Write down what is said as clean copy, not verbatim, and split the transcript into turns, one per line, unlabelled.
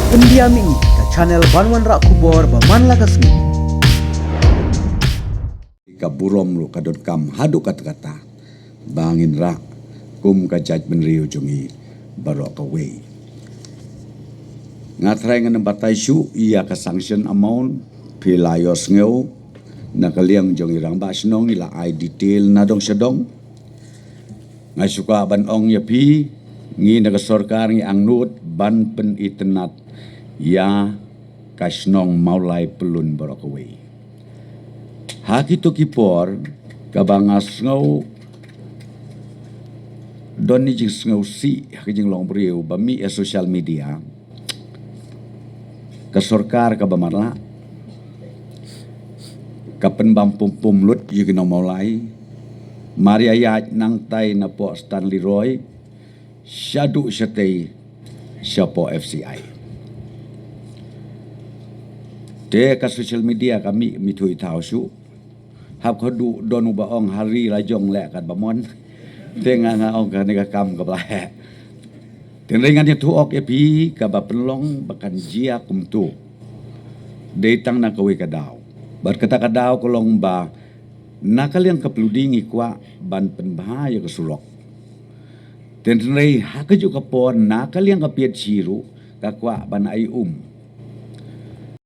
Pendiami ke channel Banwan Rak Kubor Baman Lagasmi.
Kaburom lo kadon kam haduk kata-kata bangin rak kum ka judgment riu jungi barok kawe ngatrai ngan batai su ia ka sanction amount pilayos ngeu na kaliang jungi rang ba snong ila ai detail na dong sedong ngai suka ban ong ya pi ngi na ka sarkar ngi angnut ban pen itnat ya kasnong maulai pelun barok kawe haki to kipor kabangas ngau doni jing ngau si haki jing long briu bami e social media ka sarkar ka bamarla ka penbam pum lut yugino maulai maria yaj nang tai na po Stanley Roy syadu syatei syapo FCI de ka social media kami mitui tau su hab khodu donu baong hari rajong le kat bamon tenga nga ong ka nega kam ka bla ten ringan tu ok epi ka ba penlong bakan jia kumtu detang na kawe kadau bar kata kadau kolong ba nakaliang kapludingi kwa ban penbahaya ke sulok ten rei ha ke ju kapon nakaliang ka piet siru ka kwa ban ai